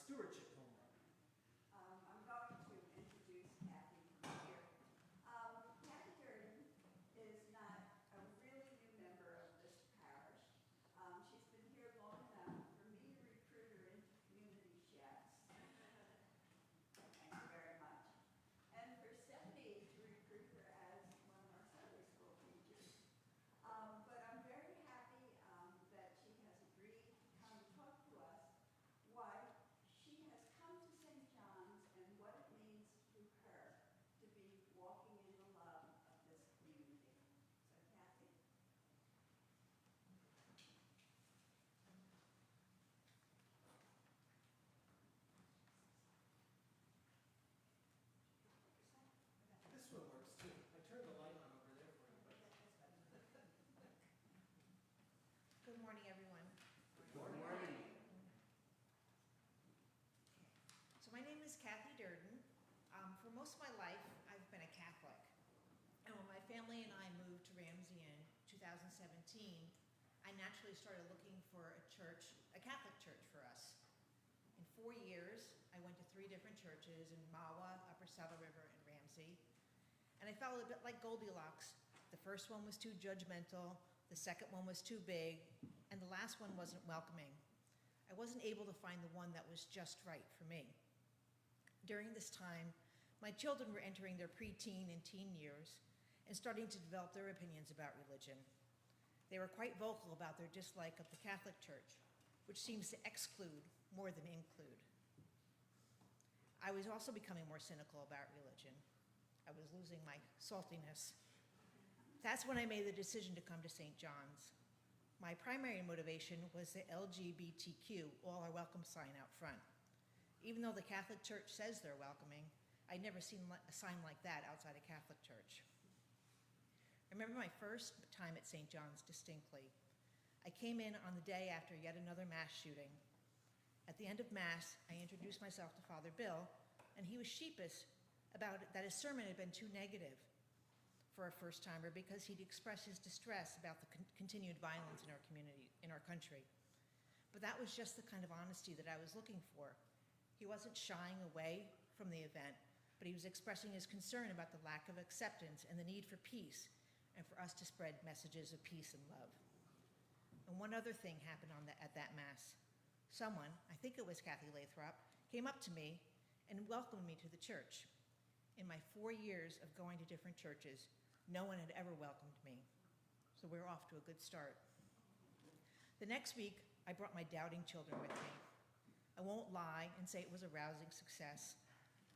Stewardship Moment. I'm going to introduce Kathy here. Kathy Durden is not a really new member of this parish. She's been here long enough for me to recruit her into community chefs. Thank you very much. And for Stephanie to recruit her as one of our Sunday school teachers. But I'm very happy that she has agreed to come and talk to us why she has come to St. John's and what it means to her to be walking in the love of this community. So, Kathy. This one works too. I turned the light on over there for you. Good morning, everyone. Good morning. So my name is Kathy Durden. For most of my life, I've been a Catholic. And when my family and I moved to Ramsey in 2017, I naturally started looking for a church, a Catholic church for us. In 4 years, I went to 3 different churches in Mahwah, Upper Saddle River, and Ramsey. And I felt a bit like Goldilocks. The first one was too judgmental, the second one was too big, and the last one wasn't welcoming. I wasn't able to find the one that was just right for me. During this time, my children were entering their preteen and teen years and starting to develop their opinions about religion. They were quite vocal about their dislike of the Catholic Church, which seems to exclude more than include. I was also becoming more cynical about religion. I was losing my saltiness. That's when I made the decision to come to St. John's. My primary motivation was the LGBTQ, all are welcome sign out front. Even though the Catholic Church says they're welcoming, I'd never seen a sign like that outside a Catholic church. I remember my first time at St. John's distinctly. I came in on the day after yet another mass shooting. At the end of mass, I introduced myself to Father Bill, and he was sheepish about it, that his sermon had been too negative for a first-timer because he'd expressed his distress about the continued violence in our community, in our country. But that was just the kind of honesty that I was looking for. He wasn't shying away from the event, but he was expressing his concern about the lack of acceptance and the need for peace, and for us to spread messages of peace and love. And one other thing happened at that Mass. Someone, I think it was Kathy Lathrop, came up to me and welcomed me to the church. In my 4 years of going to different churches, no one had ever welcomed me. So we're off to a good start. The next week, I brought my doubting children with me. I won't lie and say it was a rousing success,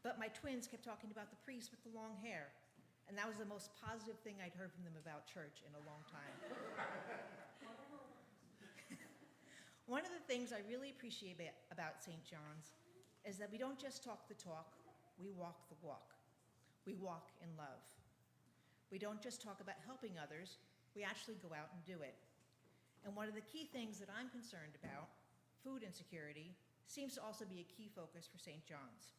but my twins kept talking about the priest with the long hair, and that was the most positive thing I'd heard from them about church in a long time. One of the things I really appreciate about St. John's is that we don't just talk the talk, we walk the walk. We walk in love. We don't just talk about helping others, we actually go out and do it. And one of the key things that I'm concerned about, food insecurity, seems to also be a key focus for St. John's.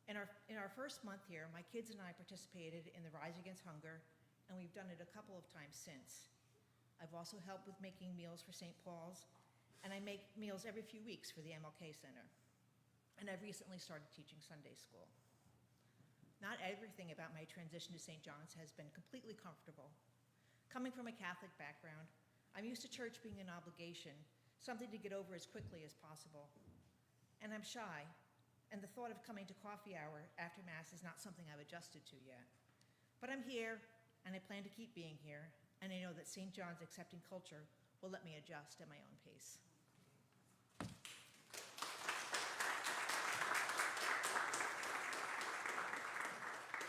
In our first month here, my kids and I participated in the Rise Against Hunger, and we've done it a couple of times since. I've also helped with making meals for St. Paul's, and I make meals every few weeks for the MLK Center. And I've recently started teaching Sunday school. Not everything about my transition to St. John's has been completely comfortable. Coming from a Catholic background, I'm used to church being an obligation, something to get over as quickly as possible. And I'm shy, and the thought of coming to coffee hour after Mass is not something I've adjusted to yet. But I'm here, and I plan to keep being here, and I know that St. John's accepting culture will let me adjust at my own pace.